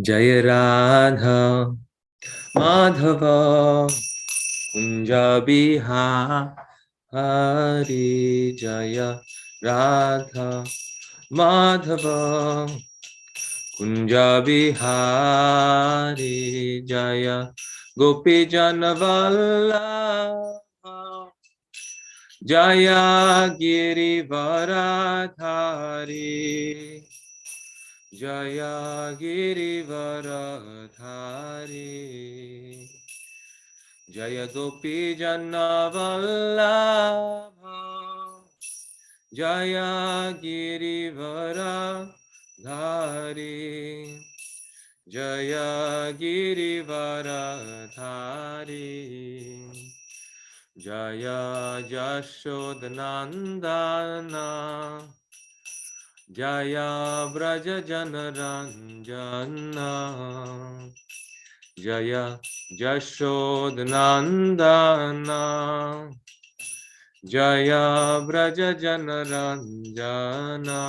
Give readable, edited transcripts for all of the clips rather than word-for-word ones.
Jaya Radha Madhava Kunja Bihari Jaya Radha Madhava Kunja Bihari Jaya Gopi Janavallabha Jaya Girivaradhari Jaya Girivaradhari Jaya Gopi Janavallabha Jaya Girivaradhari Jaya Girivaradhari Jaya Jashodanandana Jaya Braja Janaranjana Jaya Jashodanandana Jaya Braja Janaranjana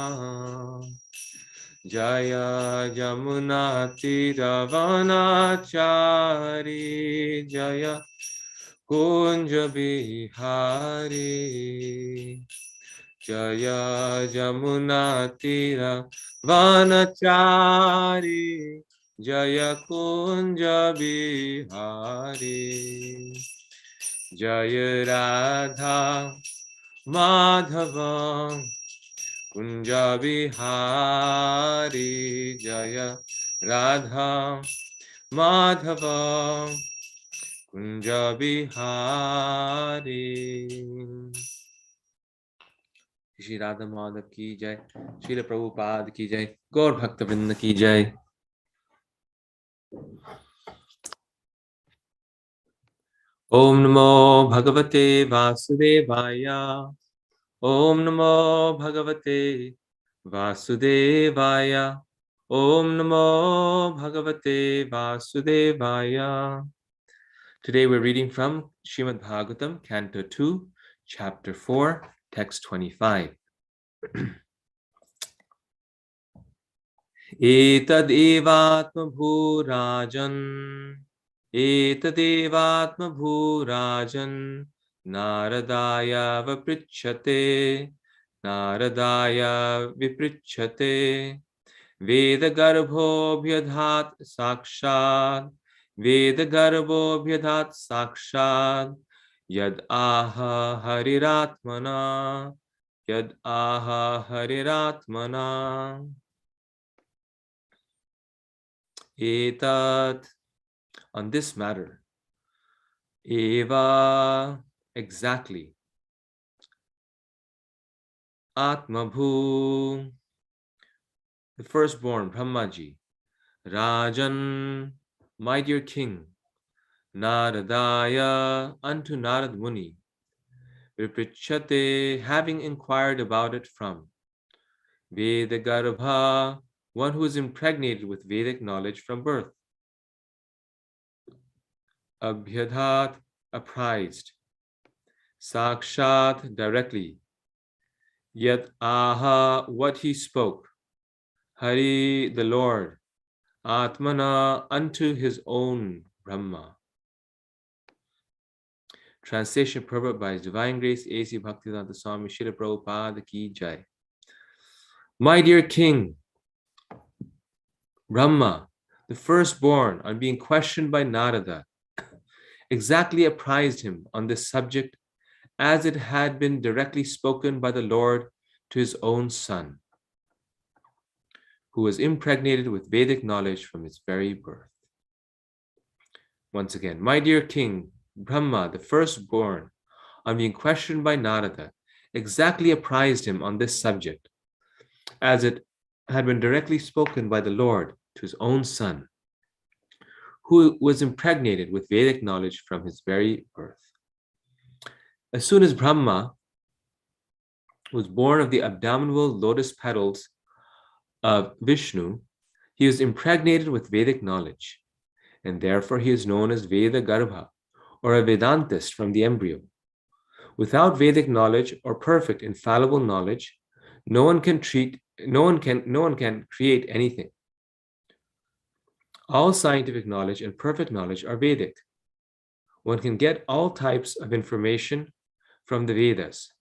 Jaya Jamuna Tiravanachari Jaya Kunja Bihari Jaya Jamuna Tira Vanachari Jaya Kunja Bihari Jaya Radha Madhava Kunja Bihari Jaya Radha Madhava Kunja Bihari Shri Radha Madhav की जय श्रील प्रभुपाद की जय गौर भक्त वृंद की जय ओम नमो भगवते वासुदेवाय ओम नमो भगवते वासुदेवाय ओम नमो भगवते वासुदेवाय Today we're reading from Srimad Bhagavatam, Canto 2, Chapter 4, Text 25. Etadevatmabhurajan Etadevatmabhurajan Naradaya Vipricchate Vedagarbhobhyadhat Sakshad Vedagarbhobhyadhat Sakshad Yad aha hariratmana Yad aha hariratmana Etat, on this matter, eva, exactly, Atmabhu, the firstborn, Brahmaji, Rajan, my dear king, Naradaya, unto Narad Muni, Viprichate, having inquired about it from Vedagarbha, one who is impregnated with Vedic knowledge from birth. Abhyadhat, apprised. Sakshat, directly. Yet aha, what he spoke. Hari, the Lord. Atmana, unto his own Brahma. Translation Prabhupada by His Divine Grace, A.C. Bhaktivedanta Swami Srila Prabhupada Ki Jai. My dear king, Brahma, the firstborn, on being questioned by Narada, exactly apprised him on this subject as it had been directly spoken by the Lord to his own son, who was impregnated with Vedic knowledge from his very birth. Once again, my dear king, Brahma, the firstborn, on being questioned by Narada, exactly apprised him on this subject, as it had been directly spoken by the Lord to his own son, who was impregnated with Vedic knowledge from his very birth. As soon as Brahma was born of the abominable lotus petals of Vishnu, he was impregnated with Vedic knowledge, and therefore he is known as Veda Garbha, or a Vedantist from the embryo. Without Vedic knowledge or perfect infallible knowledge, no one can create anything. All scientific knowledge and perfect knowledge are Vedic. One can get all types of information from the Vedas,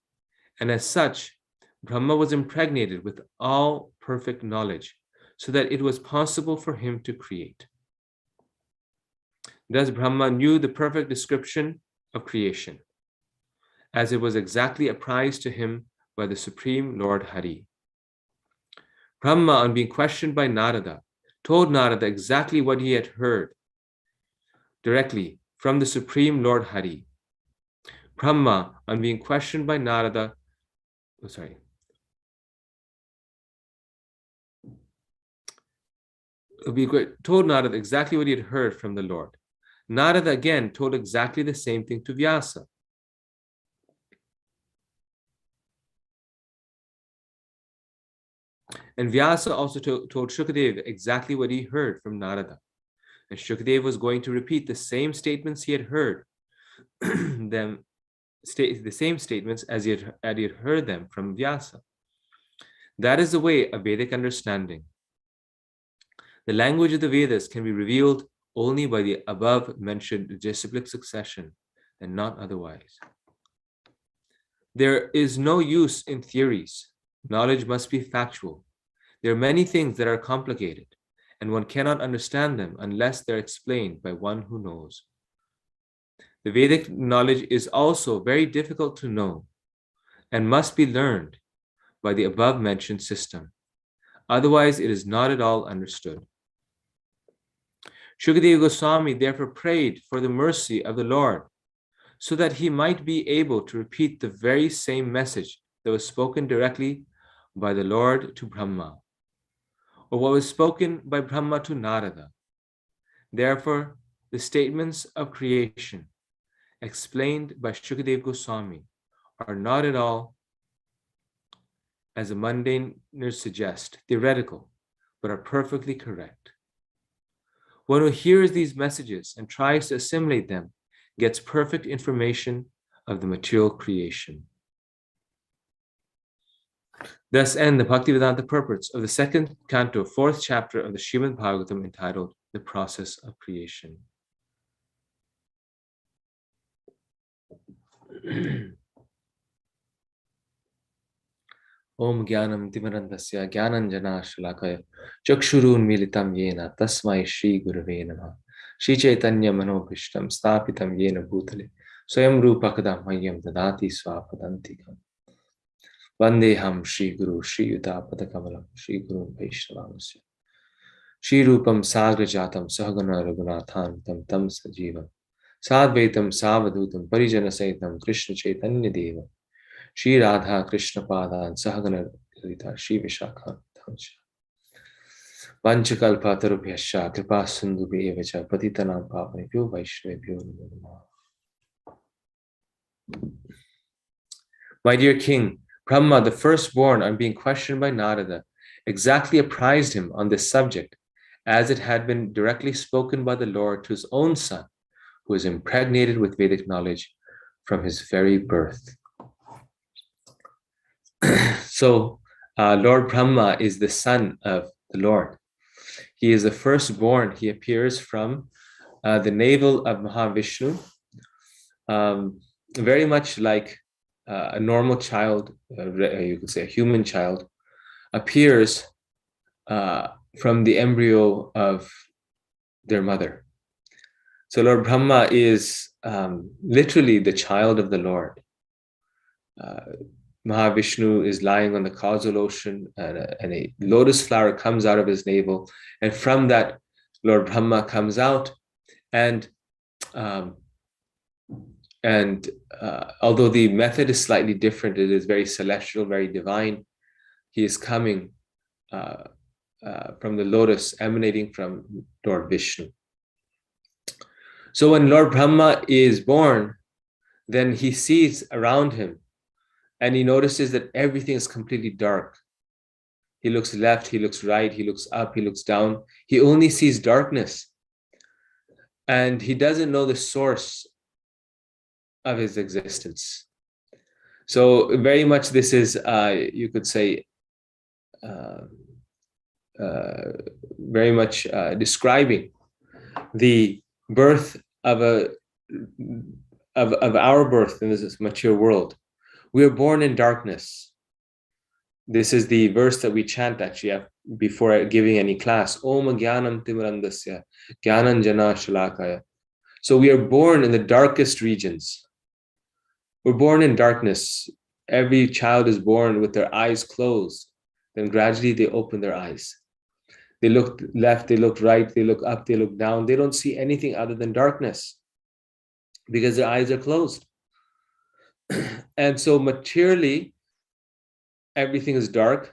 and as such, Brahma was impregnated with all perfect knowledge so that it was possible for him to create. Thus, Brahma knew the perfect description of creation, as it was exactly apprised to him by the Supreme Lord Hari. Brahma, on being questioned by Narada, told Narada exactly what he had heard directly from the Supreme Lord Hari. Brahma, on being questioned by Narada, told Narada exactly what he had heard from the Lord. Narada again told exactly the same thing to Vyasa. And Vyasa also told Shukadeva exactly what he heard from Narada. And Shukadeva was going to repeat the same statements he had heard, the same statements as he had heard them from Vyasa. That is the way of Vedic understanding. The language of the Vedas can be revealed only by the above mentioned disciplic succession and not otherwise. There is no use in theories. Knowledge must be factual. There are many things that are complicated, and one cannot understand them unless they're explained by one who knows. The Vedic knowledge is also very difficult to know and must be learned by the above mentioned system. Otherwise, it is not at all understood. Shukadeva Goswami therefore prayed for the mercy of the Lord so that he might be able to repeat the very same message that was spoken directly by the Lord to Brahma, or what was spoken by Brahma to Narada. Therefore, the statements of creation explained by Shukadeva Goswami are not at all, as the mundaners suggest, theoretical, but are perfectly correct. One who hears these messages and tries to assimilate them gets perfect information of the material creation. Thus end the Bhaktivedanta purports of the second canto, fourth chapter of the Srimad Bhagavatam, entitled The Process of Creation. Om Gyanam Timarandasya Gyananjana Shalakaya Chakshurun Militam Yena Tasmai Shri Gurave Namaha Shri Chaitanya Manobhishtam Stapitam Yena Bhutale Swayam Rupakadam Mayam Dadati Swapadantikam Vandeham Shri Guru Shri Yudapadakamalam Shri Guru Vaishnavanasya Shri Rupam Sagrajatam Sahagana Raghunathan Tam Tam Sajivam Sadvaitam Savadutam Parijana Saitam Krishna Chaitanya Deva Shri Radha Krishna Padan Sahagana Lalita Shri Vishakha Vanchakalpa Tarubhyascha Kripa Sindhu Evacha Patitanam Pavanebhyo Vaishnavebhyo Namo Namaha. My dear king, Brahma, the firstborn, on being questioned by Narada, exactly apprised him on this subject, as it had been directly spoken by the Lord to his own son, who was impregnated with Vedic knowledge from his very birth. So, Lord Brahma is the son of the Lord. He is the firstborn. He appears from the navel of Mahavishnu, very much like a normal child, you could say a human child, appears from the embryo of their mother. So Lord Brahma is literally the child of the Lord. Mahavishnu is lying on the causal ocean, and a lotus flower comes out of his navel, and from that Lord Brahma comes out, and although the method is slightly different, it is very celestial, very divine. He is coming from the lotus emanating from Lord Vishnu. So when Lord Brahma is born, then he sees around him and he notices that everything is completely dark. He looks left, he looks right, he looks up, he looks down. He only sees darkness. And he doesn't know the source of his existence. So very much this is, you could say, very much describing the birth of our birth in this mature world. We are born in darkness. This is the verse that we chant actually before giving any class. Om Gyanam Timirandasya Gyanan Jana Shalakaya. So we are born in the darkest regions. We're born in darkness. Every child is born with their eyes closed. Then gradually they open their eyes. They look left, they look right, they look up, they look down. They don't see anything other than darkness because their eyes are closed. And so materially, everything is dark,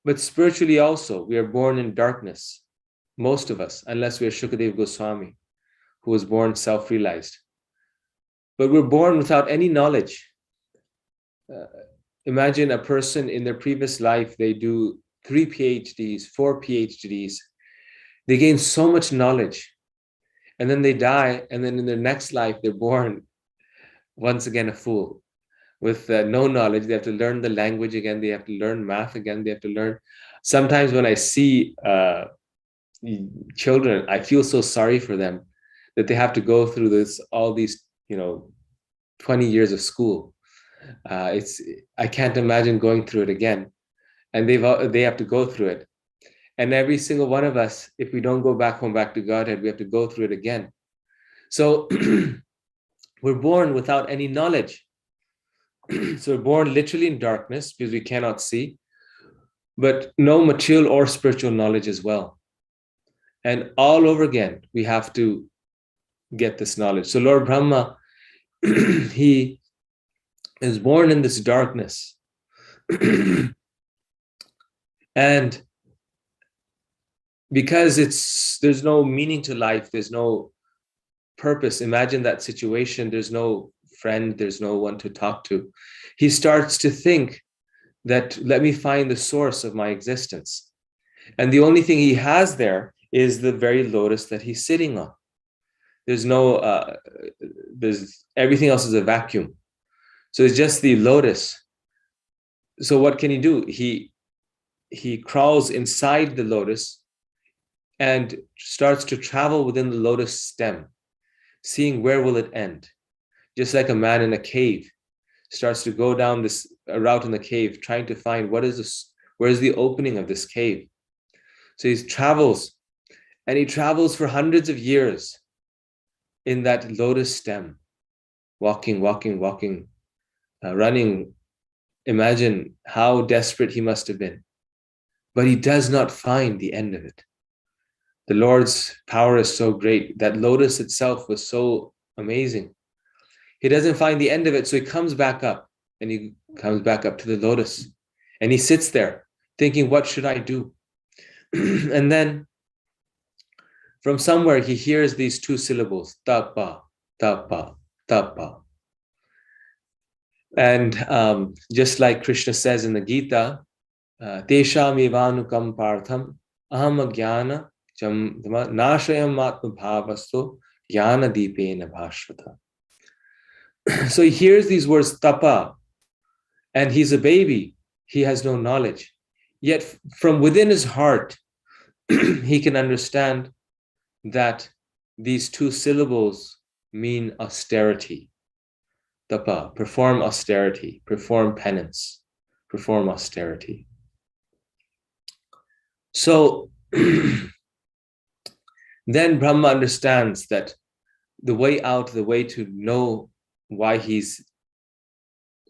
but spiritually also, we are born in darkness. Most of us, unless we are Shukadeva Goswami, who was born self-realized. But we're born without any knowledge. Imagine a person in their previous life, they do 3 PhDs, 4 PhDs. They gain so much knowledge. And then they die, and then in their next life, they're born once again a fool with no knowledge. They have to learn the language again. They have to learn math again. They have to learn. Sometimes when I see children, I feel so sorry for them that they have to go through all these, 20 years of school. I can't imagine going through it again. And they have to go through it. And every single one of us, if we don't go back home, back to Godhead, we have to go through it again. So we're born without any knowledge. So we're born literally in darkness because we cannot see, but no material or spiritual knowledge as well. And all over again, we have to get this knowledge. So Lord Brahma, he is born in this darkness. And because there's no meaning to life, there's no purpose. Imagine that situation. There's no friend, there's no one to talk to. He starts to think that, let me find the source of my existence. And the only thing he has there is the very lotus that he's sitting on. There's everything else is a vacuum. So it's just the lotus. So what can he do? He crawls inside the lotus and starts to travel within the lotus stem, seeing where will it end. Just like a man in a cave starts to go down this route in the cave, trying to find where's the opening of this cave. So he travels, and he travels for hundreds of years in that lotus stem, walking, running. Imagine how desperate he must have been. But he does not find the end of it. The Lord's power is so great. That lotus itself was so amazing. He doesn't find the end of it, so he comes back up, and he comes back up to the lotus, and he sits there thinking, what should I do? And then from somewhere he hears these 2 syllables, tapa, tapa, tapa. And just like Krishna says in the Gita, Tesham evanukam partham aham jnana nashayam atma bhavasto jnana deepena bhashvata. So he hears these words, tapa, and he's a baby. He has no knowledge. Yet from within his heart, he can understand that these 2 syllables mean austerity. Tapa, perform austerity, perform penance, perform austerity. So then Brahma understands that the way out, the way to know why he's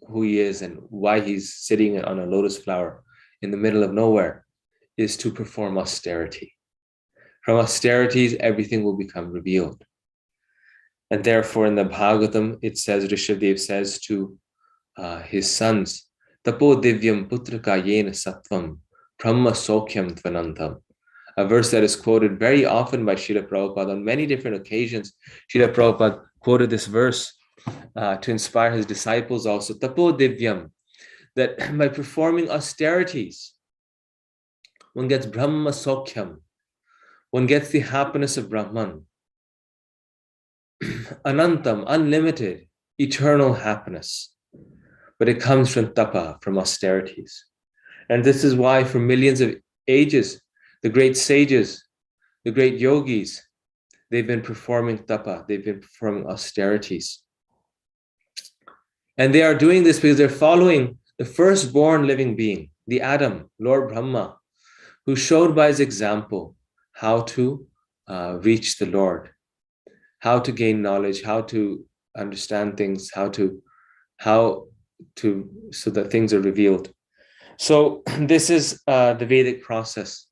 who he is and why he's sitting on a lotus flower in the middle of nowhere is to perform austerity. From austerities, everything will become revealed. And therefore in the Bhagavatam, it says, Rishabdev says to his sons, Tapo divyam putraka yena sattvam brahma sokyam tvanantam. A verse that is quoted very often by Srila Prabhupada on many different occasions. Srila Prabhupada quoted this verse to inspire his disciples also. Tapo divyam, that by performing austerities, one gets brahma sokyam, one gets the happiness of Brahman. Anantam, unlimited, eternal happiness. But it comes from tapa, from austerities. And this is why for millions of ages, the great sages, the great yogis, They've been performing tapa. They've been performing austerities. And they are doing this because they're following the firstborn living being, the Adam, Lord Brahma, who showed by his example how to reach the Lord, how to gain knowledge, how to understand things, how to so that things are revealed. So this is the Vedic process.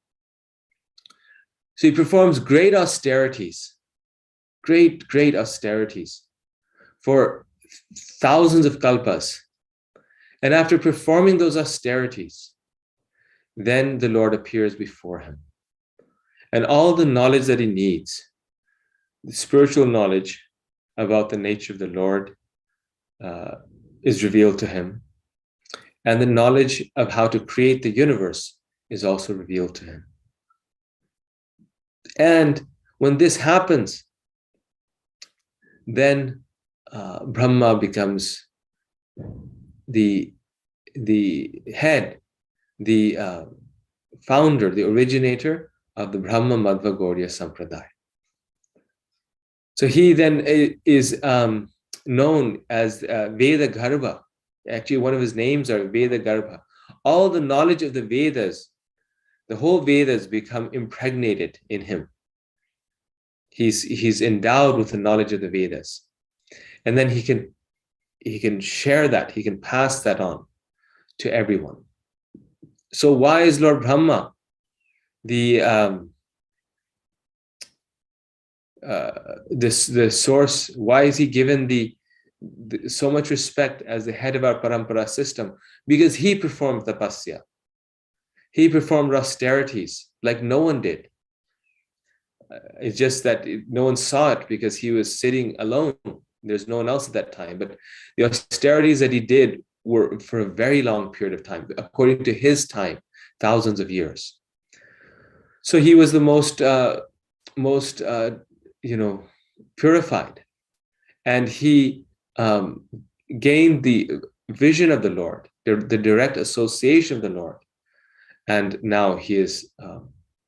So he performs great austerities, great austerities for thousands of kalpas. And after performing those austerities, then the Lord appears before him. And all the knowledge that he needs, the spiritual knowledge about the nature of the Lord, is revealed to him. And the knowledge of how to create the universe is also revealed to him. And when this happens, then Brahma becomes the head, the founder, the originator of the Brahma Madhva Gauriya Sampradaya. So he then is known as Veda Garbha. Actually, one of his names are Veda Garbha. All the knowledge of the Vedas, the whole Vedas become impregnated in him. He's endowed with the knowledge of the Vedas. And then he can share that, he can pass that on to everyone. So why is Lord Brahma the source? Why is he given so much respect as the head of our parampara system? Because he performed tapasya. He performed austerities like no one did. It's just that no one saw it because he was sitting alone. There's no one else at that time. But the austerities that he did were for a very long period of time, according to his time, thousands of years. So he was the most purified, and he gained the vision of the Lord, the direct association of the Lord, and now he is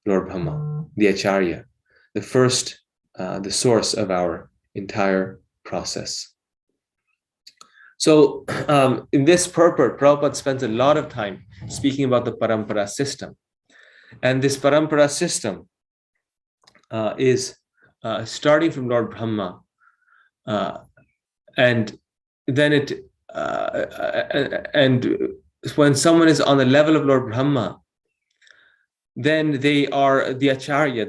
Lord Brahma, the Acharya, the first, the source of our entire process. So in this purport, Prabhupada spends a lot of time speaking about the parampara system. And this parampara system is starting from Lord Brahma, and then and when someone is on the level of Lord Brahma, then they are the Acharya.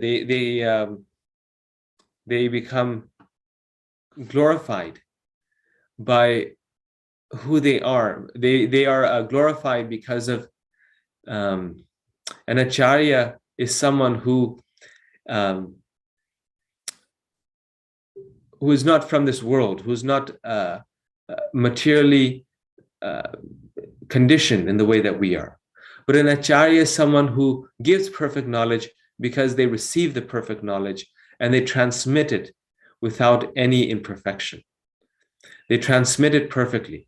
They become glorified by who they are. They are glorified because of an Acharya is someone who is not from this world, who's not materially conditioned in the way that we are. But an Acharya is someone who gives perfect knowledge because they receive the perfect knowledge and they transmit it without any imperfection. They transmit it perfectly.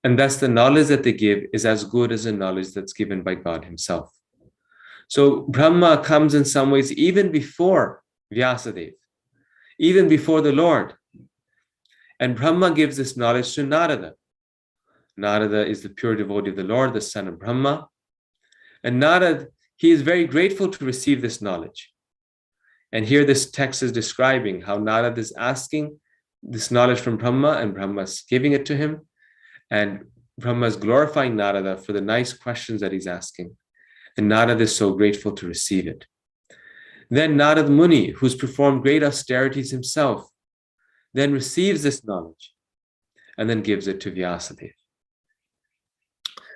And thus the knowledge that they give is as good as the knowledge that's given by God himself. So Brahma comes in some ways even before Vyasadeva, even before the Lord. And Brahma gives this knowledge to Narada. Narada is the pure devotee of the Lord, the son of Brahma. And Narada, he is very grateful to receive this knowledge. And here this text is describing how Narada is asking this knowledge from Brahma, and Brahma is giving it to him. And Brahma is glorifying Narada for the nice questions that he's asking. And Narada is so grateful to receive it. Then Narada Muni, who's performed great austerities himself, then receives this knowledge and then gives it to Vyasadeva.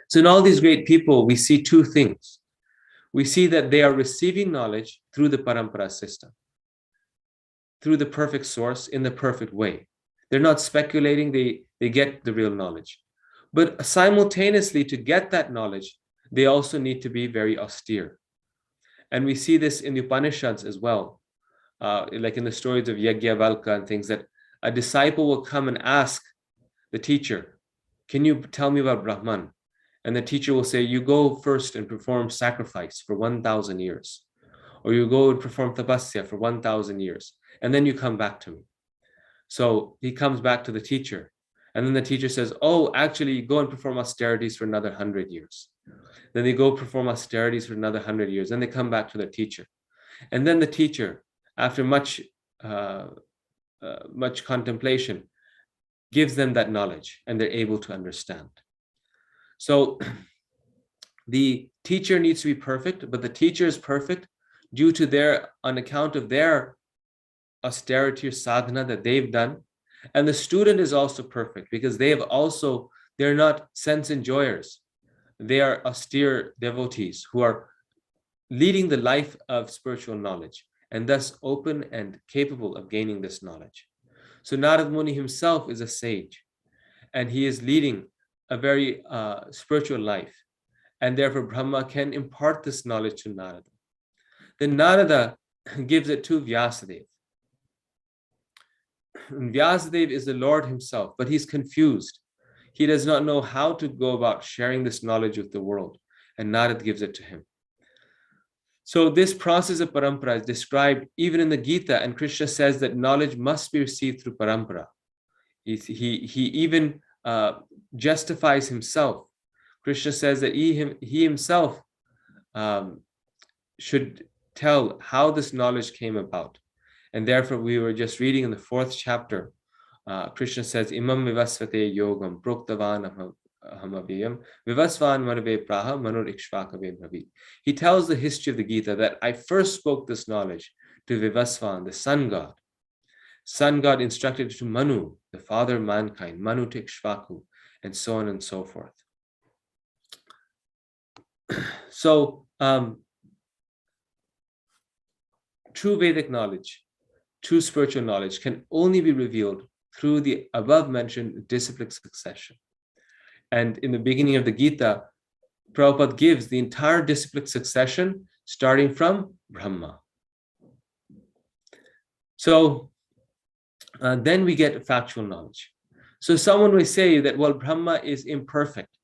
So in all these great people, we see two things. We see that they are receiving knowledge through the parampara system, through the perfect source in the perfect way. They're not speculating, they get the real knowledge. But simultaneously, to get that knowledge, they also need to be very austere. And we see this in the Upanishads as well, like in the stories of Yajnavalkya and things, that a disciple will come and ask the teacher, can you tell me about Brahman? And the teacher will say, you go first and perform sacrifice for 1,000 years. or you go and perform tapasya for 1,000 years, and then you come back to me. So he comes back to the teacher, and then the teacher says, oh, actually, go and perform austerities for another 100 years. Then they go perform austerities for another 100 years, and they come back to the teacher. And then the teacher, after much contemplation, gives them that knowledge, and they're able to understand. So the teacher needs to be perfect, but the teacher is perfect on account of their austerity or sadhana that they've done. And the student is also perfect because they're not sense enjoyers. They are austere devotees who are leading the life of spiritual knowledge and thus open and capable of gaining this knowledge. So Narad Muni himself is a sage, and he is leading a very spiritual life, and therefore Brahma can impart this knowledge to Narada. Then Narada gives it to Vyasadeva. Vyasadeva is the Lord himself, but he's confused. He does not know how to go about sharing this knowledge with the world, and Narada gives it to him. So this process of parampara is described even in the Gita, and Krishna says that knowledge must be received through parampara. He even justifies himself. Krishna says that he himself should tell how this knowledge came about. And therefore, we were just reading in the 4th chapter, Krishna says, Imam vivasvate yogam proktavan ahamaviyam vivasvan manave praha manur ikshvakave bhavi. He tells the history of the Gita that I first spoke this knowledge to Vivasvan, the sun god. Sun god instructed to Manu, the father of mankind, Manu to Ikshvaku, and so on and so forth. So, true Vedic knowledge, true spiritual knowledge can only be revealed through the above mentioned disciplic succession. And in the beginning of the Gita, Prabhupada gives the entire disciplic succession starting from Brahma. So then we get factual knowledge. So someone will say that, well, Brahma is imperfect.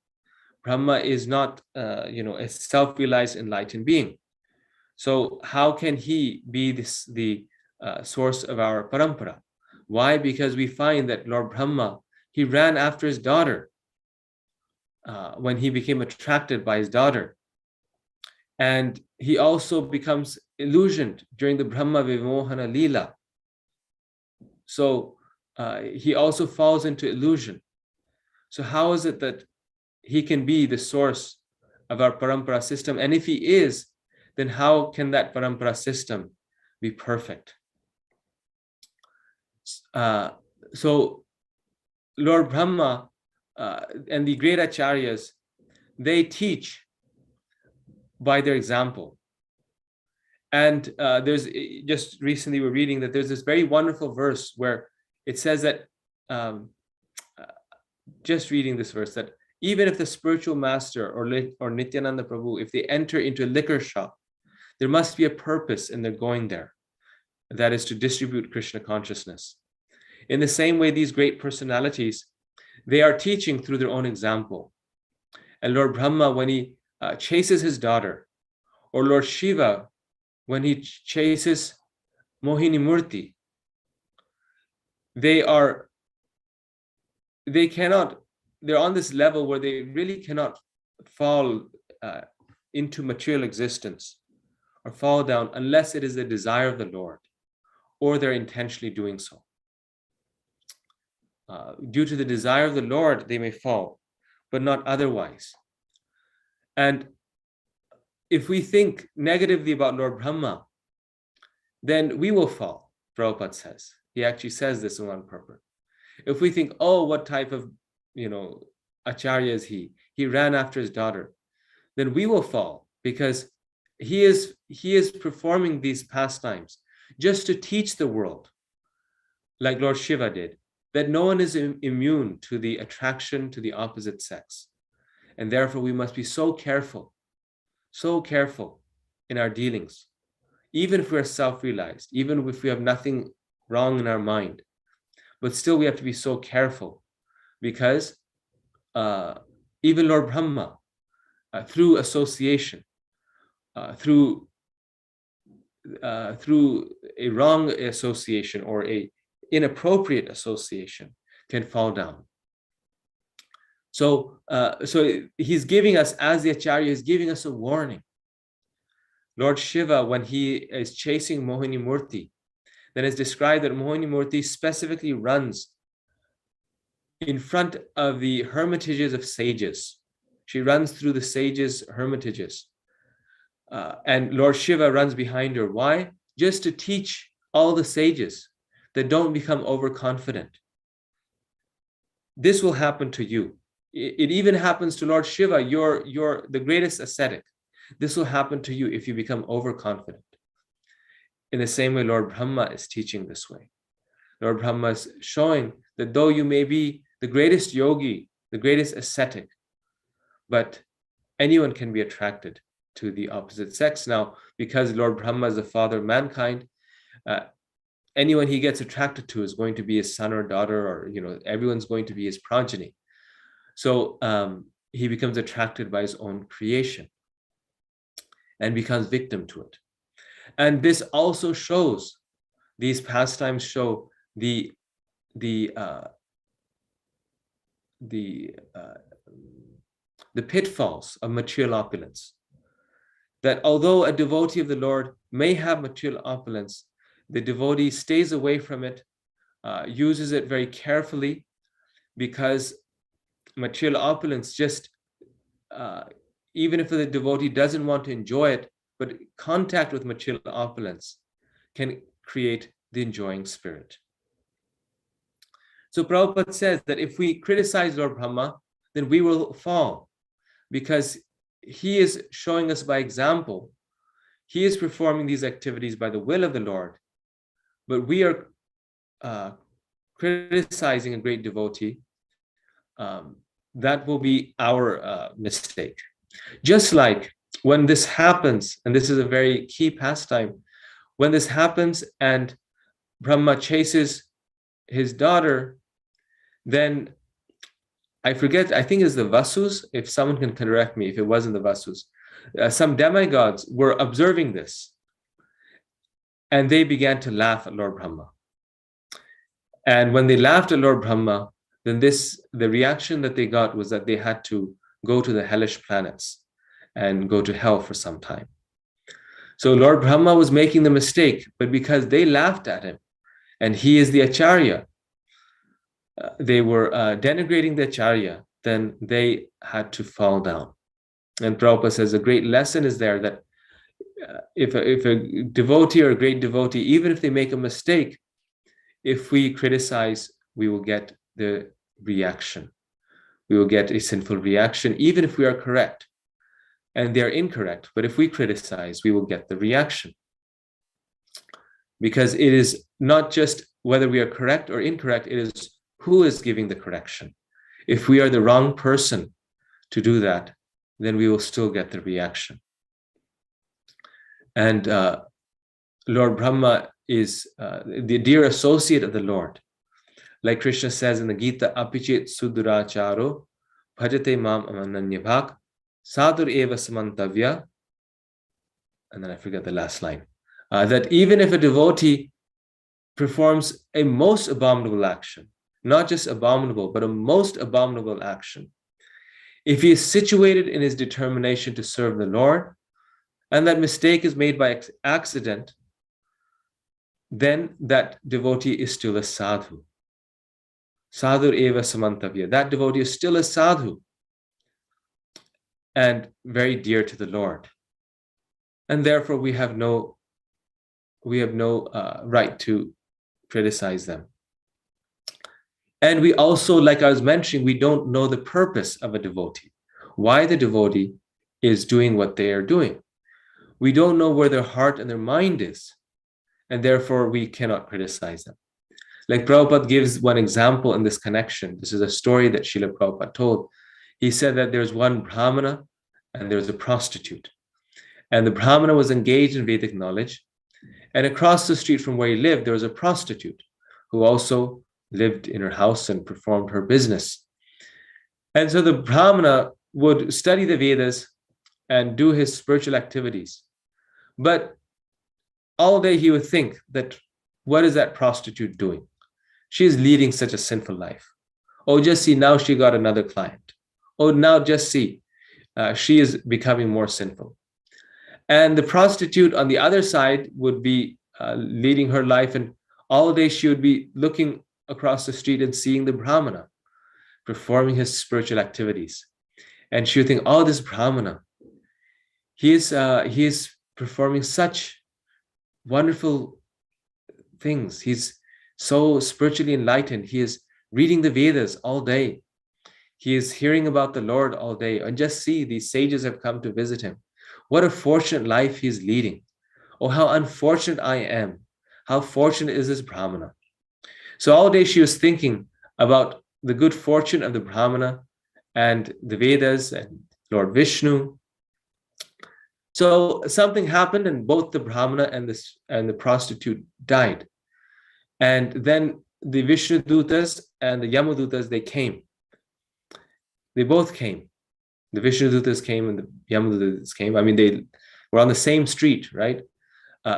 Brahma is not, a self-realized enlightened being. So how can he be the source of our parampara? Why? Because we find that Lord Brahma, he ran after his daughter when he became attracted by his daughter. And he also becomes illusioned during the Brahma Vimohana Leela. So he also falls into illusion. So how is it that he can be the source of our parampara system? And if he is, then how can that parampara system be perfect? So Lord Brahma and the great acharyas, they teach by their example. And there's just recently we're reading that there's this very wonderful verse where it says that, just reading this verse, that even if the spiritual master or Nityananda Prabhu, if they enter into a liquor shop, there must be a purpose in their going there. That is to distribute Krishna consciousness. In the same way, these great personalities, they are teaching through their own example. And Lord Brahma, when he chases his daughter, or Lord Shiva, when he chases Mohini Murti, they're on this level where they really cannot fall into material existence or fall down unless it is the desire of the Lord, or they're intentionally doing so. Due to the desire of the Lord, they may fall, but not otherwise. And if we think negatively about Lord Brahma, then we will fall, Prabhupada says. He actually says this in one purport. If we think, oh, what type of, acharya is he? He ran after his daughter. Then we will fall, because he is performing these pastimes just to teach the world, like Lord Shiva did, that no one is immune to the attraction to the opposite sex. And therefore we must be so careful in our dealings, even if we're self-realized, even if we have nothing wrong in our mind. But still we have to be so careful, because even Lord Brahma, through association, through through a wrong association or a inappropriate association can fall down. So he's giving us, as the Acharya, is giving us a warning. Lord Shiva, when he is chasing Mohini Murti, then it's described that Mohini Murti specifically runs in front of the hermitages of sages. She runs through the sages' hermitages. And Lord Shiva runs behind her. Why? Just to teach all the sages that don't become overconfident. This will happen to you. It even happens to Lord Shiva, you're the greatest ascetic. This will happen to you if you become overconfident. In the same way, Lord Brahma is teaching this way. Lord Brahma is showing that though you may be the greatest yogi, the greatest ascetic, but anyone can be attracted to the opposite sex. Now, because Lord Brahma is the father of mankind, anyone he gets attracted to is going to be his son or daughter, or everyone's going to be his progeny. So he becomes attracted by his own creation and becomes victim to it. And this also shows, these pastimes show the pitfalls of material opulence. That although a devotee of the Lord may have material opulence, the devotee stays away from it, uses it very carefully, because material opulence just, even if the devotee doesn't want to enjoy it, but contact with material opulence can create the enjoying spirit. So Prabhupada says that if we criticize Lord Brahma, then we will fall, because he is showing us by example. He is performing these activities by the will of the Lord, but we are criticizing a great devotee. That will be our mistake. Just like when this happens, and this is a very key pastime, when this happens and Brahma chases his daughter, then I forget, I think it's the Vasus, if someone can correct me if it wasn't the Vasus. Some demigods were observing this, and they began to laugh at Lord Brahma. And when they laughed at Lord Brahma, then the reaction that they got was that they had to go to the hellish planets and go to hell for some time. So Lord Brahma was making the mistake, but because they laughed at him, and he is the Acharya, they were denigrating the Acharya, then they had to fall down. And Prabhupada says a great lesson is there, that if a devotee or a great devotee, even if they make a mistake, if we criticize, we will get the reaction. We will get a sinful reaction, even if we are correct. And they are incorrect. But if we criticize, we will get the reaction. Because it is not just whether we are correct or incorrect, it is who is giving the correction. If we are the wrong person to do that, then we will still get the reaction. And Lord Brahma is the dear associate of the Lord. Like Krishna says in the Gita, Apichit Suduracharo Bhajate Mam Amananyabhak Sadhur Eva Samantavya. And then I forget the last line. That even if a devotee performs a most abominable action, not just abominable, but a most abominable action, if he is situated in his determination to serve the Lord, and that mistake is made by accident, then that devotee is still a sadhu. Sadhur eva samantavya. That devotee is still a sadhu and very dear to the Lord. And therefore we have no right to criticize them. And we also, like I was mentioning, we don't know the purpose of a devotee, why the devotee is doing what they are doing. We don't know where their heart and their mind is, and therefore we cannot criticize them. Like Prabhupada gives one example in this connection. This is a story that Srila Prabhupada told. He said that there's one Brahmana and there's a prostitute. And the Brahmana was engaged in Vedic knowledge. And across the street from where he lived, there was a prostitute who also lived in her house and performed her business. And so the Brahmana would study the Vedas and do his spiritual activities. But all day he would think that, what is that prostitute doing? She is leading such a sinful life. Oh, just see, now she got another client. Oh, now just see, she is becoming more sinful. And the prostitute on the other side would be leading her life, and all day she would be looking across the street and seeing the Brahmana performing his spiritual activities. And she would think, oh, this Brahmana, he is performing such wonderful things. He's so spiritually enlightened. He is reading the Vedas all day. He is hearing about the Lord all day. And just see, these sages have come to visit him. What a fortunate life he's leading. Oh, how unfortunate I am. How fortunate is this Brahmana. So all day she was thinking about the good fortune of the Brahmana and the Vedas and Lord Vishnu. So something happened, and both the Brahmana and the prostitute died. And then the Vishnu Dutas and the Yamadutas, they came. They both came. The Vishnu Dutas came and the Yamadutas came. I mean, they were on the same street, right?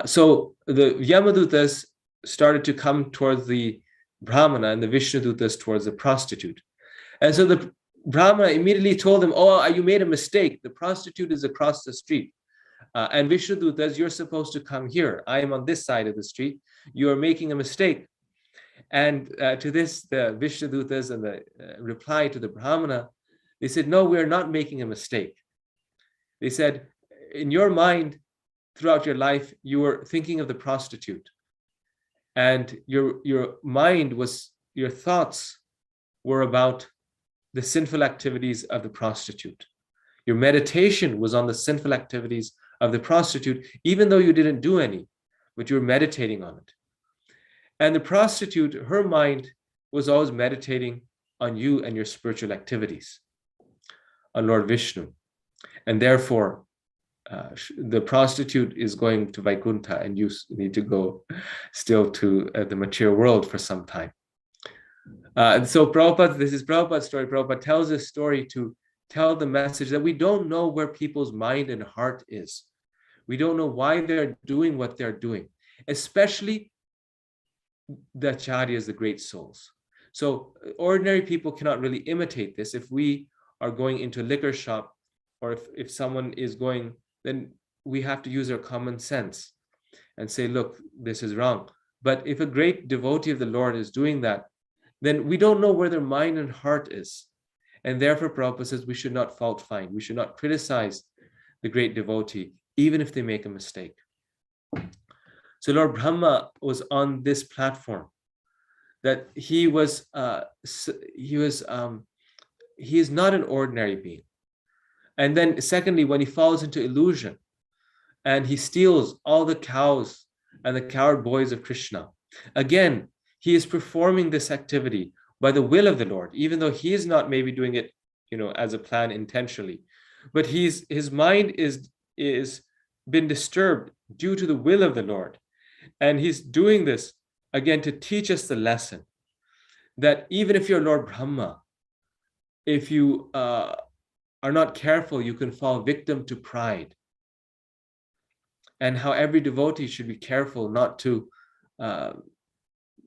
So the Yamadutas started to come towards the Brahmana and the Vishnu Dutas towards the prostitute. And so the Brahmana immediately told them, oh, you made a mistake. The prostitute is across the street. And Vishnu Dutas, you're supposed to come here. I am on this side of the street. You are making a mistake. And to this, the Vishnu Dutas and the reply to the Brahmana, they said, no, we're not making a mistake. They said, in your mind, throughout your life, you were thinking of the prostitute. And your mind was, your thoughts were about the sinful activities of the prostitute. Your meditation was on the sinful activities of the prostitute, even though you didn't do any, but you were meditating on it. And the prostitute, her mind was always meditating on you and your spiritual activities, on Lord Vishnu. And therefore, the prostitute is going to Vaikuntha, and you need to go still to the material world for some time. And so Prabhupada, this is Prabhupada's story. Prabhupada tells this story to tell the message that we don't know where people's mind and heart is. We don't know why they're doing what they're doing, especially the acharyas, the great souls. So ordinary people cannot really imitate this. If we are going into a liquor shop, or if someone is going, then we have to use our common sense and say, look, this is wrong. But if a great devotee of the Lord is doing that, then we don't know where their mind and heart is. And therefore, Prabhupada says we should not fault find. We should not criticize the great devotee, even if they make a mistake. So Lord Brahma was on this platform, that he is not an ordinary being. And then secondly, when he falls into illusion and he steals all the cows and the cowherd boys of Krishna, again, he is performing this activity by the will of the Lord, even though he is not maybe doing it, as a plan intentionally. But his mind is been disturbed due to the will of the Lord. And he's doing this, again, to teach us the lesson that even if you're Lord Brahma, if you are not careful, you can fall victim to pride. And how every devotee should be careful not to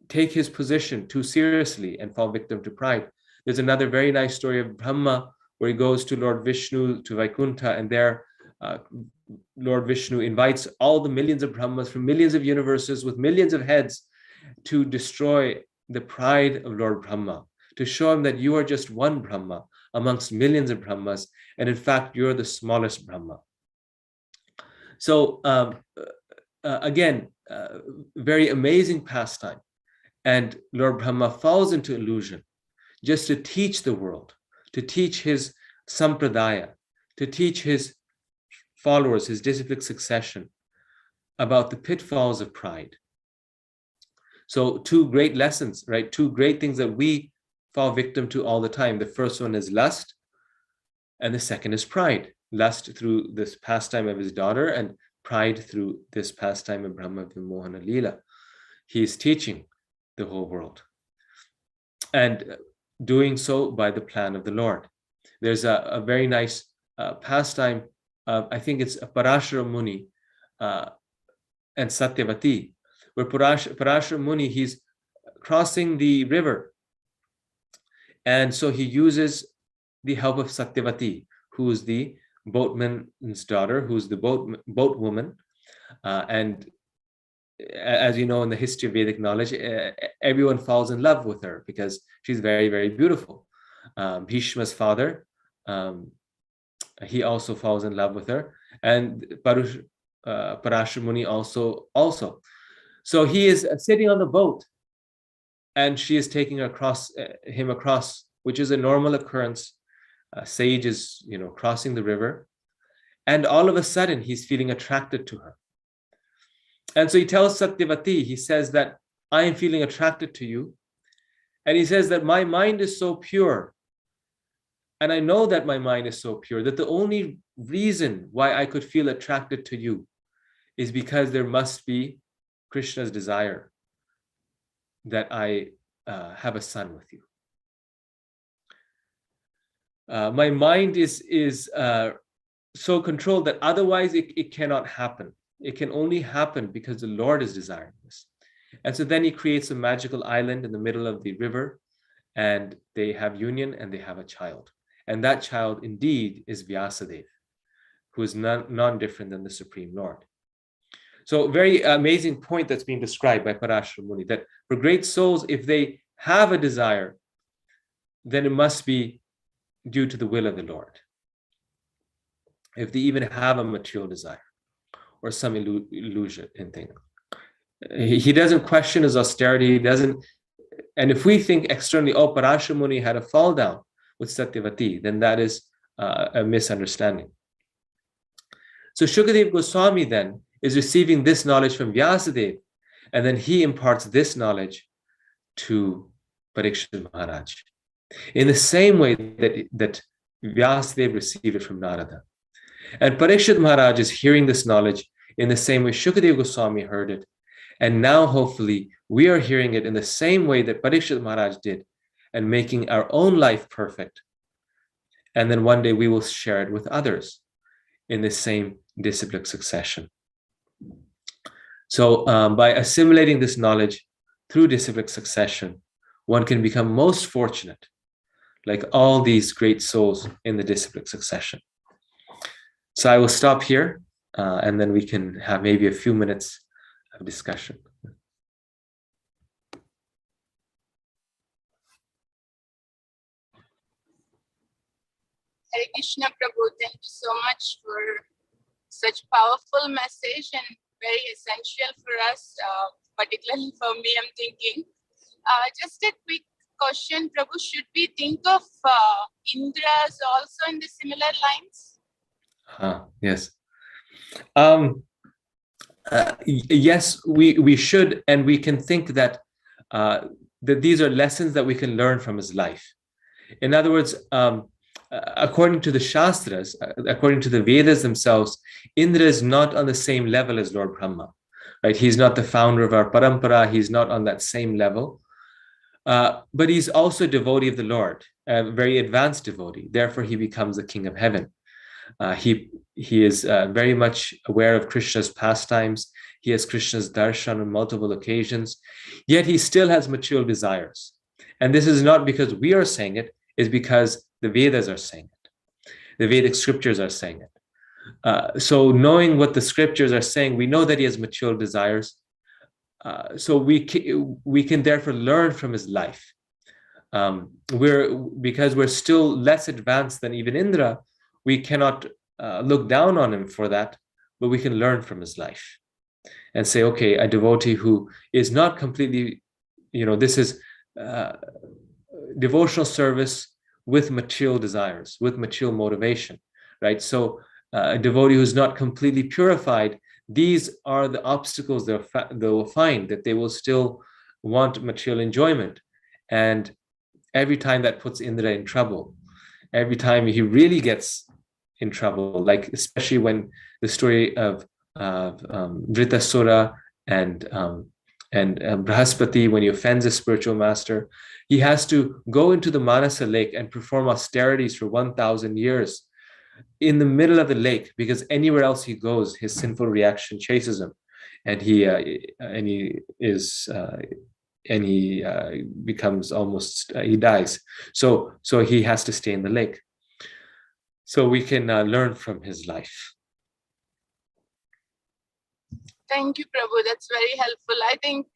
take his position too seriously and fall victim to pride. There's another very nice story of Brahma where he goes to Lord Vishnu, to Vaikuntha, and there Lord Vishnu invites all the millions of Brahmas from millions of universes with millions of heads to destroy the pride of Lord Brahma, to show him that you are just one Brahma amongst millions of Brahmas, and in fact, you're the smallest Brahma. So again, very amazing pastime. And Lord Brahma falls into illusion just to teach the world, to teach his sampradaya, to teach his followers, his disciplic succession, about the pitfalls of pride. So two great lessons, right? Two great things that we fall victim to all the time. The first one is lust, and the second is pride. Lust through this pastime of his daughter, and pride through this pastime of Brahma Vimohana Leela. He is teaching the whole world, and doing so by the plan of the Lord. There's a very nice pastime. I think it's a Parashara Muni and Satyavati, where Parashara Muni, he's crossing the river. And so he uses the help of Satyavati, who is the boatman's daughter, who's the boat woman. And as you know, in the history of Vedic knowledge, everyone falls in love with her because she's very, very beautiful. Bhishma's father, he also falls in love with her, and Parashara Muni also. So he is sitting on the boat, and she is taking him across, which is a normal occurrence. Sage is, crossing the river, and all of a sudden he's feeling attracted to her. And so he tells Satyavati, he says that I am feeling attracted to you. And he says that my mind is so pure. And I know that my mind is so pure that the only reason why I could feel attracted to you is because there must be Krishna's desire that I have a son with you. My mind is so controlled that otherwise it cannot happen. It can only happen because the Lord is desiring this. And so then he creates a magical island in the middle of the river, and they have union and they have a child. And that child indeed is Vyasadeva, who is none different than the Supreme Lord. So very amazing point that's being described by Parashara Muni, that for great souls, if they have a desire, then it must be due to the will of the Lord. If they even have a material desire or some illusion in things. He doesn't question his austerity. He doesn't. And if we think externally, Parashara Muni had a fall down with Satyavati, then that is a misunderstanding. So Shukadeva Goswami then is receiving this knowledge from Vyasadeva, and then he imparts this knowledge to Parikshit Maharaj in the same way that Vyasadeva received it from Narada. And Parikshit Maharaj is hearing this knowledge in the same way Shukadeva Goswami heard it. And now, hopefully, we are hearing it in the same way that Parikshit Maharaj did, and making our own life perfect. And then one day we will share it with others in the same disciplic succession. So by assimilating this knowledge through disciplic succession, one can become most fortunate, like all these great souls in the disciplic succession. So I will stop here, and then we can have maybe a few minutes of discussion. Hare Krishna, Prabhu. Thank you so much for such powerful message and very essential for us, particularly for me, I'm thinking. Just a quick question, Prabhu. Should we think of Indras also in the similar lines? Yes. Yes, we should, and we can think that that these are lessons that we can learn from his life. In other words, according to the Shastras, according to the Vedas themselves, Indra is not on the same level as Lord Brahma, right? He's not the founder of our parampara. He's not on that same level, but he's also a devotee of the Lord, a very advanced devotee. Therefore, he becomes the king of heaven. He is very much aware of Krishna's pastimes. He has Krishna's darshan on multiple occasions, yet he still has material desires. And this is not because we are saying it, it's because the Vedas are saying it. The Vedic scriptures are saying it. So knowing what the scriptures are saying, we know that he has material desires. So we can therefore learn from his life. Because we're still less advanced than even Indra, we cannot look down on him for that, but we can learn from his life and say, okay, a devotee who is not completely, this is devotional service with material desires, with material motivation, right? So a devotee who's not completely purified, these are the obstacles they'll find, that they will still want material enjoyment. And every time that puts Indra in trouble, every time he really gets in trouble, like especially when the story of Vritasura and Brahaspati, when he offends his spiritual master, he has to go into the Manasa lake and perform austerities for 1,000 years in the middle of the lake, because anywhere else he goes, his sinful reaction chases him. and he becomes almost he dies. So he has to stay in the lake. So we can learn from his life. Thank you, Prabhu. That's very helpful. I think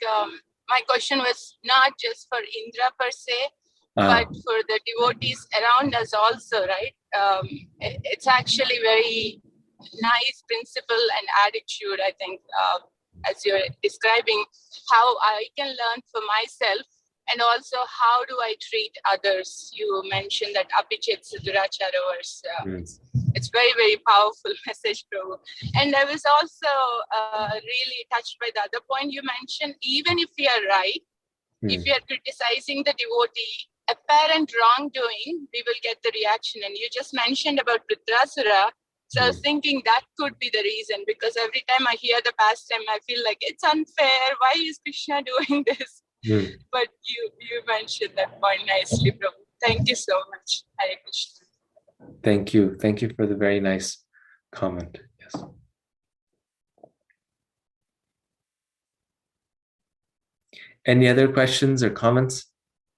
my question was not just for Indra per se, but for the devotees around us also, right? It's actually very nice principle and attitude, I think, as you're describing how I can learn for myself, and also how do I treat others. You mentioned that apichet durachara verse. It's very, very powerful message, Prabhu. And I was also really touched by the other point you mentioned. Even if we are right, if we are criticizing the devotee, apparent wrongdoing, we will get the reaction. And you just mentioned about Vritrasura. So I was thinking that could be the reason, because every time I hear the pastime, I feel like it's unfair. Why is Krishna doing this? But you mentioned that point nicely, Prabhu. Thank you so much. Hare Krishna. Thank you. Thank you for the very nice comment. Yes. Any other questions or comments?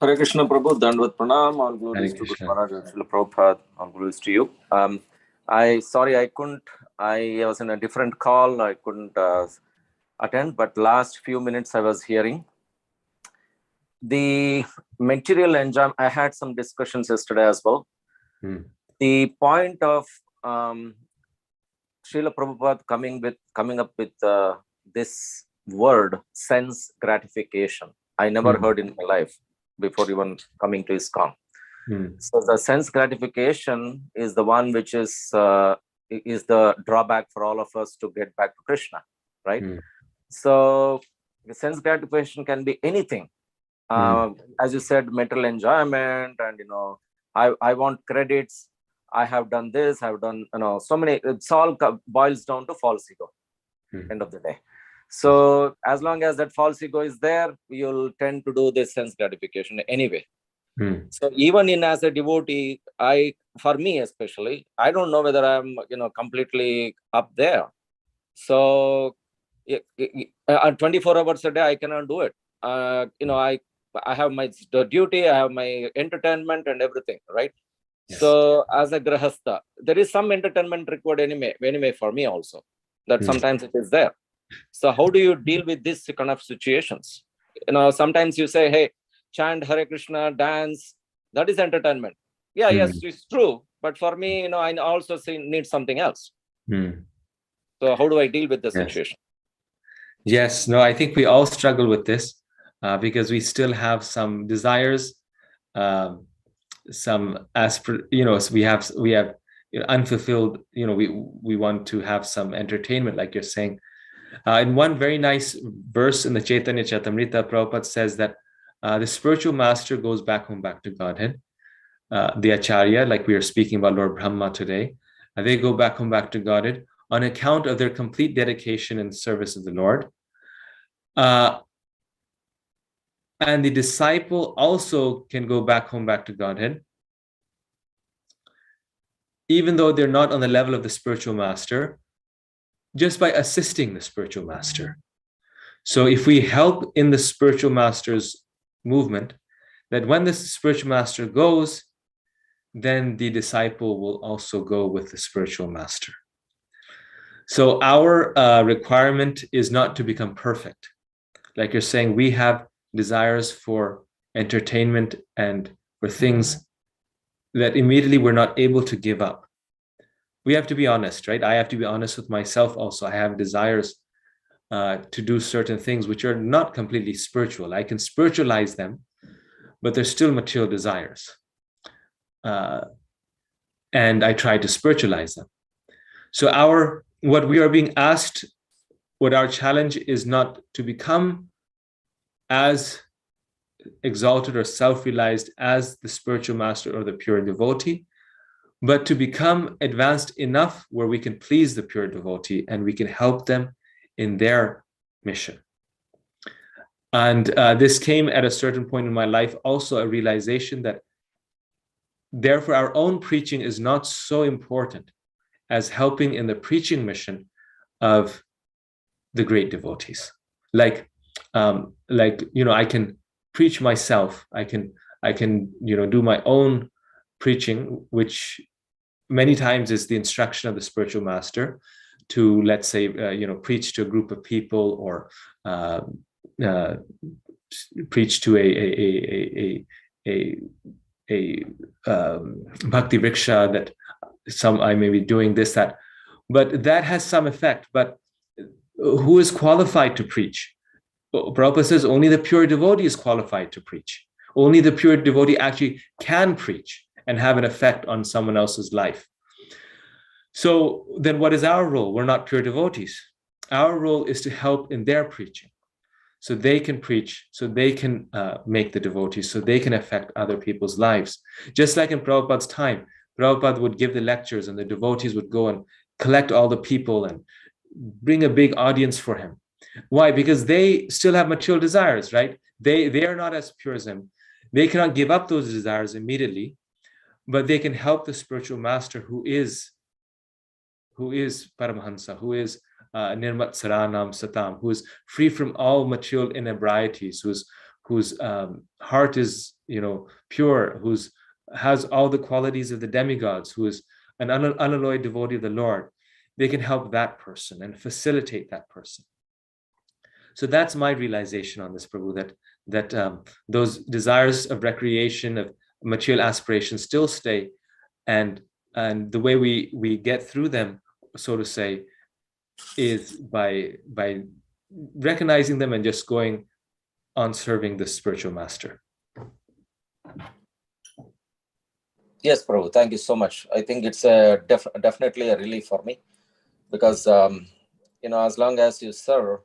Hare Krishna, Prabhu. Dandvat Pranam. All glories to Guru Maharaj and Srila Prabhupada. All glories to you. I was in a different call. I couldn't attend, but last few minutes I was hearing. The material enjoyment, I had some discussions yesterday as well. The point of Srila Prabhupada coming up with this word, sense gratification. I never heard in my life before even coming to ISKCON. So the sense gratification is the one which is the drawback for all of us to get back to Krishna, right? So the sense gratification can be anything. As you said, material enjoyment, and I want credits. I have done this. I've done so many. It's all boils down to false ego. End of the day. So as long as that false ego is there, you'll tend to do this sense gratification anyway. So even as a devotee, for me especially, I don't know whether I'm completely up there. So 24 hours a day I cannot do it. I have my duty, I have my entertainment and everything, right? Yes. So as a grahastha, there is some entertainment required anyway for me also, that sometimes it is there. So how do you deal with this kind of situations? Sometimes you say, hey, chant Hare Krishna, dance, that is entertainment. Yeah, yes, it's true. But for me, I also need something else. So how do I deal with the situation? Yes, no, I think we all struggle with this because we still have some desires, some so we have unfulfilled, we want to have some entertainment, like you're saying. In one very nice verse in the Chaitanya Charitamrita, Prabhupada says that the spiritual master goes back to Godhead. The Acharya, like we are speaking about Lord Brahma today, they go back to Godhead on account of their complete dedication and service of the Lord. And the disciple also can go back to Godhead, even though they're not on the level of the spiritual master, just by assisting the spiritual master. So if we help in the spiritual master's movement, that when the spiritual master goes, then the disciple will also go with the spiritual master. So our requirement is not to become perfect. Like you're saying, we have desires for entertainment and for things that immediately we're not able to give up. We have to be honest, right? I have to be honest with myself also. I have desires to do certain things which are not completely spiritual. I can spiritualize them, but they're still material desires. And I try to spiritualize them. So what we are being asked, what our challenge is not to become as exalted or self-realized as the spiritual master or the pure devotee, but to become advanced enough where we can please the pure devotee and we can help them in their mission. And this came at a certain point in my life, also a realization that therefore our own preaching is not so important as helping in the preaching mission of the great devotees. Like I can preach myself. I can do my own preaching, which many times is the instruction of the spiritual master to, let's say, preach to a group of people, or preach to a bhakti riksha, that I may be doing this, that, but that has some effect. But who is qualified to preach? Prabhupada says only the pure devotee is qualified to preach. Only the pure devotee actually can preach and have an effect on someone else's life. So then what is our role? We're not pure devotees. Our role is to help in their preaching, so they can preach, so they can make the devotees, so they can affect other people's lives. Just like in Prabhupada's time, Prabhupada would give the lectures and the devotees would go and collect all the people and bring a big audience for him. Why? Because they still have material desires, right? They are not as pure as him. They cannot give up those desires immediately, but they can help the spiritual master who is Paramahansa, who is Nirmat Saranam Satam, who is free from all material inebrieties, whose heart is pure, whose has all the qualities of the demigods, who is an unalloyed devotee of the Lord. They can help that person and facilitate that person. So that's my realization on this, Prabhu, that those desires of recreation, of material aspirations still stay, and the way we get through them, so to say, is by recognizing them and just going on serving the spiritual master. Yes, Prabhu, thank you so much. I think it's definitely a relief for me, because as long as you serve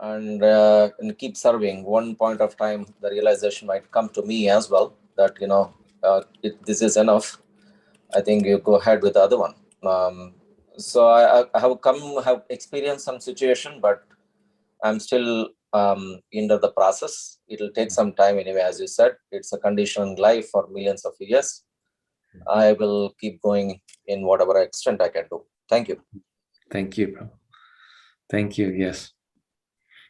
and keep serving, one point of time the realization might come to me as well that this is enough. I think you go ahead with the other one. So I have experienced some situation, but I'm still into the process. It'll take some time anyway, as you said. It's a conditioned life for millions of years. I will keep going in whatever extent I can do. Thank you. Thank you, bro. Thank you. Yes.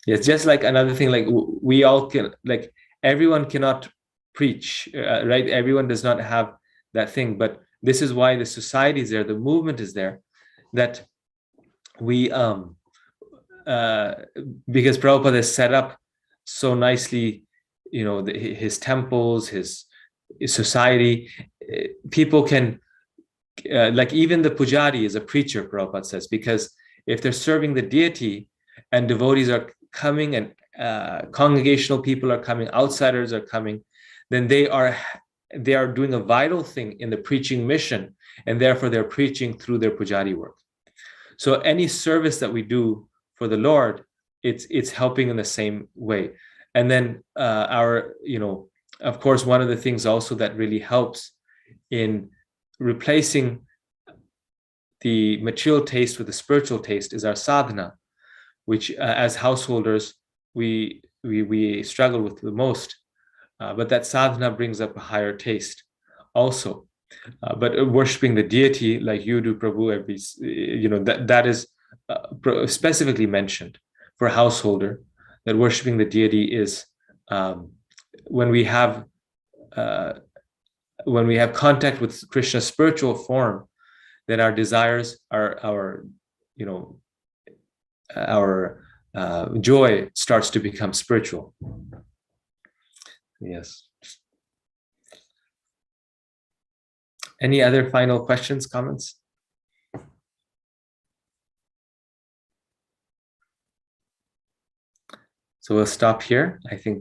It's just like another thing, like we all can, like everyone cannot preach, right? Everyone does not have that thing, but this is why the society is there, the movement is there, that we because Prabhupada has set up so nicely, his temples, his society, people can, like even the pujari is a preacher, Prabhupada says, because if they're serving the deity and devotees are coming and congregational people are coming, outsiders are coming, then they are doing a vital thing in the preaching mission, and therefore they're preaching through their pujari work. So any service that we do for the Lord, it's helping in the same way. And then of course, one of the things also that really helps in replacing the material taste with the spiritual taste is our sadhana, which as householders we struggle with the most. But that sadhana brings up a higher taste also. But worshiping the deity like you do, Prabhu, that is specifically mentioned for a householder, that worshiping the deity is when we have contact with Krishna's spiritual form, then our desires, our joy starts to become spiritual. Yes. Any other final questions, comments? So we'll stop here. I think